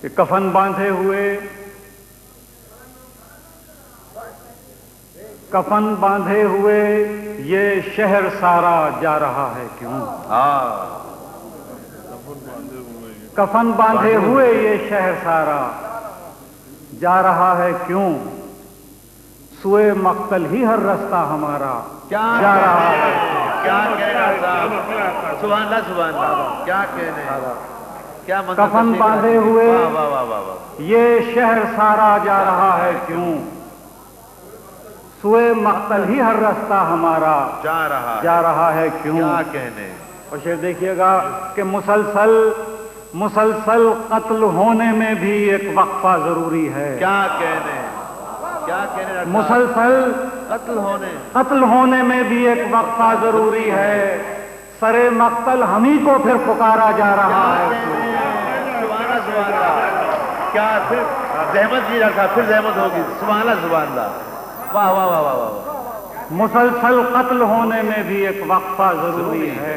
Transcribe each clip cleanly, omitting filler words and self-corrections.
کہ کفن باندھے ہوئے یہ شہر سارا جا رہا ہے کیوں؟ کفن باندھے ہوئے یہ شہر سارا جا رہا ہے کیوں؟ سوئے مقتل ہی ہر رستہ ہمارا جا رہا ہے۔ کیا کہنا صاحب، سبحان اللہ سبحان اللہ، کیا کہنے، کیا کفن باندھے ہوئے یہ شہر سارا جا رہا ہے کیوں؟ سوئے مقتل ہی ہر رستہ ہمارا جا رہا ہے کیوں؟ کیا کہنے۔ اور شعر دیکھیے گا کہ مسلسل قتل ہونے میں بھی ایک وقفہ ضروری ہے۔ کیا کہنے، کیا کہنے، مسلسل قتل ہونے میں بھی ایک وقفہ ضروری ہے، سرے مقتل ہمیں کو پھر پکارا جا رہا ہے۔ سبحان اللہ، کیا پھر زحمت نہیں رکھا، پھر زحمت ہوگی، سبحان اللہ سبحان اللہ، واہ واہ واہ واہ واہ۔ مسلسل قتل ہونے میں بھی ایک وقفہ ضروری ہے،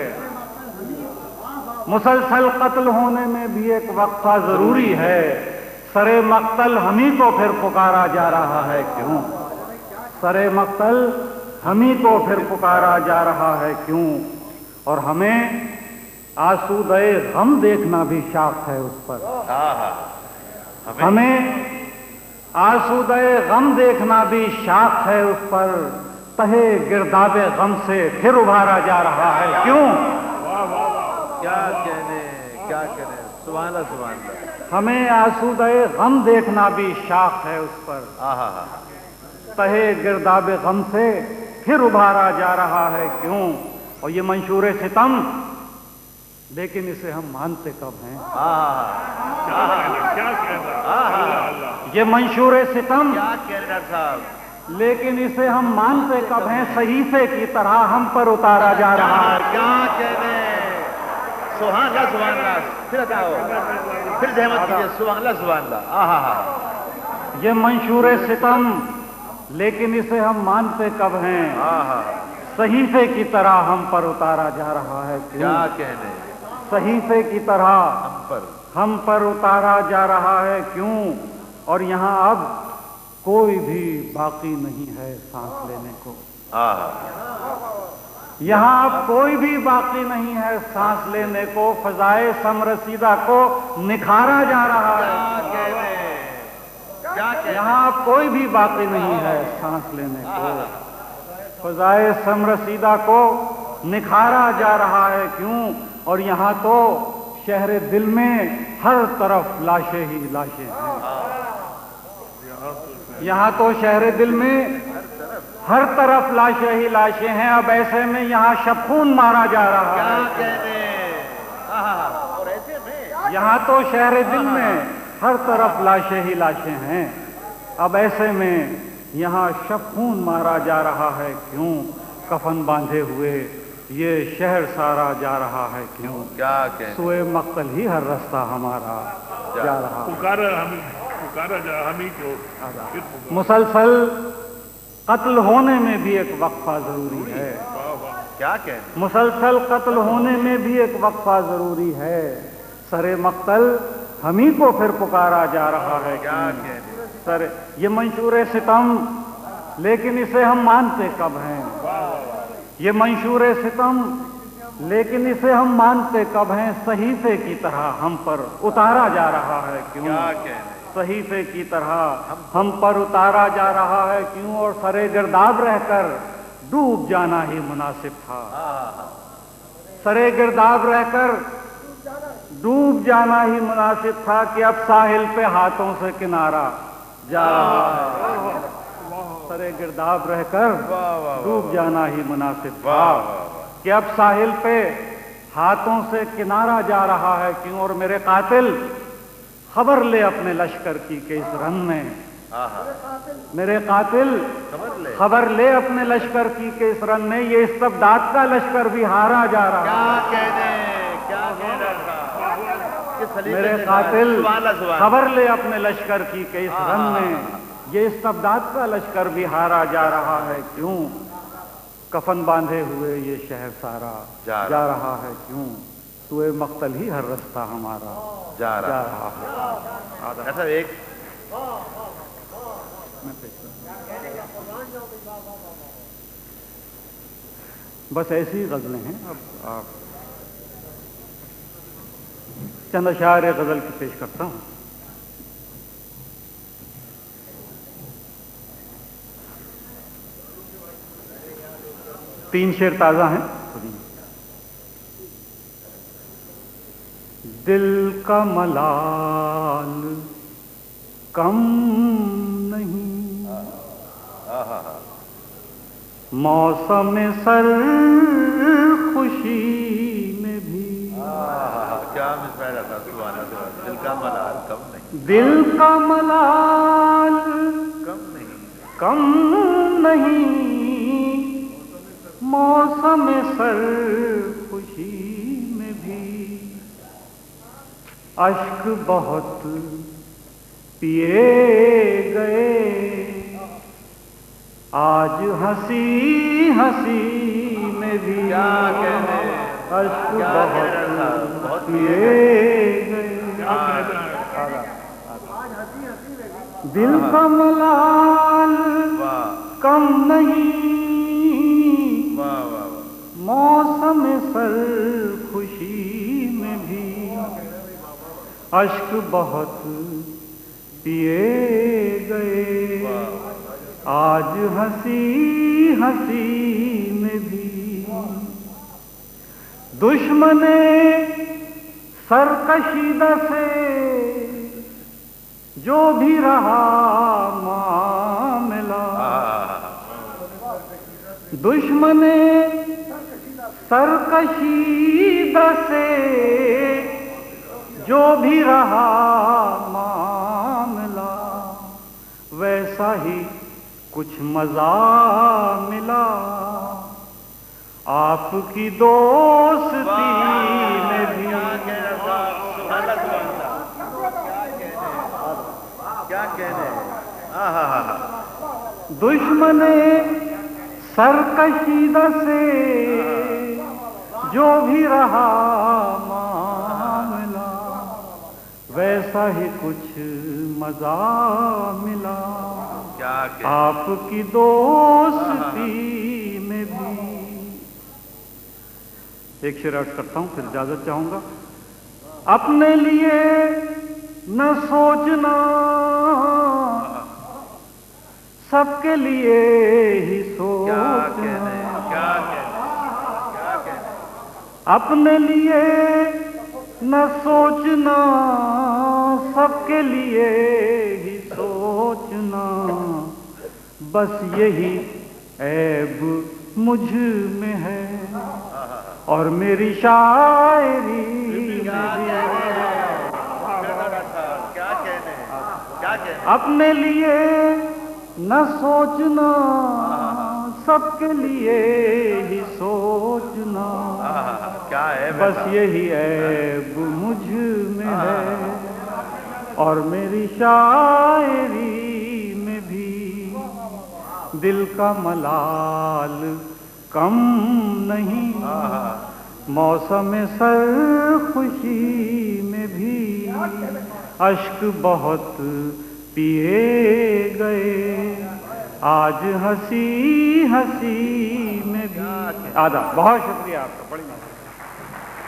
مسلسل قتل ہونے میں بھی ایک وقفہ ضروری ہے، سرے مقتل ہمیں کو پھر پکارا جا رہا ہے کیوں؟ سرے مقتل ہمیں کو پھر پکارا جا رہا ہے کیوں؟ اور ہمیں آسودہ غم دیکھنا بھی شاخ ہے اس پر، ہمیں آسودہ غم دیکھنا بھی شاخ ہے اس پر، تہے گرداب غم سے پھر ابھارا جا رہا ہے کیوں؟ کیا کہنے، کیا کہنے، سبحان اللہ سبحان اللہ۔ ہمیں آسودہ غم دیکھنا بھی شاخ ہے اس پر، تہے گرداب غم سے پھر ابھارا جا رہا ہے کیوں؟ اور یہ منشور ستم، لیکن اسے ہم مانتے کب ہیں؟ یہ منشور ستم، کیا کہنے صاحب، لیکن اسے ہم مانتے کب ہیں؟ صحیفے کی طرح ہم پر اتارا جا رہا ہے۔ کیا کہنے، سبحان اللہ سبحان اللہ، پھر ہٹاؤ، پھر زحمت کیجیے، سبحان اللہ سبحان اللہ۔ یہ منشور ستم، لیکن اسے ہم مانتے کب ہیں؟ صحیفے کی طرح ہم پر اتارا جا رہا ہے کیوں؟ کیا کہنے، صحیفے کی طرح ہم پر اتارا جا رہا ہے کیوں؟ اور یہاں اب کوئی بھی باقی نہیں ہے سانس لینے کو، یہاں اب کوئی بھی باقی نہیں ہے سانس لینے کو، فضائے سمرسیدہ کو نکھارا جا رہا ہے۔ یہاں اب کوئی بھی باقی نہیں ہے سانس لینے کو، فضائے سمرسیدہ کو نکھارا جا رہا ہے کیوں؟ اور یہاں تو شہر دل میں ہر طرف لاشیں ہی لاشیں ہیں، یہاں تو شہر دل میں ہر طرف لاشیں ہی لاشیں ہیں، اب ایسے میں یہاں شب خون مارا جا رہا ہے۔ یہاں تو شہر دل میں ہر طرف لاشیں ہی لاشیں ہیں، اب ایسے میں یہاں شب خون مارا جا رہا ہے کیوں؟ کفن باندھے ہوئے یہ شہر سارا جا رہا ہے کیوں؟ کیا کہنے، سوئے مقتل ہی ہر رستہ ہمارا جا رہا ہے۔ مسلسل قتل ہونے میں بھی ایک وقفہ ضروری ہے، کیا کہنے، مسلسل قتل ہونے میں بھی ایک وقفہ ضروری ہے، سرے مقتل ہمیں کو پھر پکارا جا رہا ہے کیا کیوں؟ کہنے، سر یہ منشور ستم، لیکن اسے ہم مانتے کب ہیں؟ یہ منشور ستم، لیکن اسے ہم مانتے کب ہیں؟ صحیفے کی طرح ہم پر اتارا جا رہا ہے کیوں؟ کیا کہنے، صحیفے کی طرح ہم پر اتارا جا رہا ہے کیوں؟ اور سرے گرداب رہ کر ڈوب جانا ہی مناسب تھا، سرے گرداب رہ کر ڈوب جانا ہی مناسب تھا، کہ اب ساحل پہ ہاتھوں سے کنارہ جا رہا ہے، سرے گرداب رہ کر ڈوب جانا ہی مناسب تھا، کہ اب ساحل پہ ہاتھوں سے کنارہ جا رہا ہے کیوں؟ اور میرے قاتل خبر لے اپنے لشکر کی کہ اس رن میں، میرے قاتل خبر لے اپنے لشکر کی کہ اس رن میں یہ استبداد کا لشکر بھی ہارا جا رہا ہے۔ کیا کہنے، کیا کہنے، میرے قاتل خبر لے اپنے لشکر کی کہ اس رن میں یہ استبداد کا لشکر بھی ہارا جا رہا ہے کیوں؟ کفن باندھے ہوئے یہ شہر سارا جا رہا ہے کیوں؟ سوئے مقتل ہی ہر رستہ ہمارا جا رہا ہے۔ ایسا ایک بس ایسی ہی غزلیں ہیں. اب آپ چند اشعار غزل کی پیش کرتا ہوں. تین شعر تازہ ہیں. دل کا ملال کم نہیں، موسم سر خوشی میں بھی. کیا مثال تھا. سبحان اللہ. دل کا ملال کم نہیں، دل کا ملال کم نہیں، کم نہیں، موسم سر خوشی میں بھی. اشک بہت پیے گئے آج ہنسی ہنسی میں بھی. کیا کہنے، اشک بہت پیے گئے. دل کا ملال کم نہیں، موسم سر خوشی میں بھی. اشک بہت پیے گئے آج ہنسی ہنسی میں بھی. دشمن سرکشیدہ سے جو بھی رہا معاملہ، دشمن سرکشیدہ سے جو بھی رہا معاملہ، ویسا ہی کچھ مزہ ملا آپ کی دوستی میں بھی. کیا کہنے. دشمن سرکشیدہ سے جو بھی رہا معاملہ، ویسا ہی کچھ مزہ ملا آپ کی دوستی میں بھی. ایک شعر عرض کرتا ہوں پھر اجازت چاہوں گا. اپنے لیے نہ سوچنا، سب کے لیے ہی سوچنا. اپنے لیے نہ سوچنا، سب کے لیے ہی سوچنا. بس یہی عیب مجھ میں ہے اور میری شاعری میں. اپنے لیے نہ سوچنا، سب کے لیے ہی سوچنا. بس یہی عیب مجھ میں ہے اور میری شاعری میں بھی. دل کا ملال کم نہیں، موسم سر خوشی میں بھی. اشک بہت پیے گئے آج ہنسی ہنسی میں بھی. آدھا. بہت شکریہ آپ کا. بڑی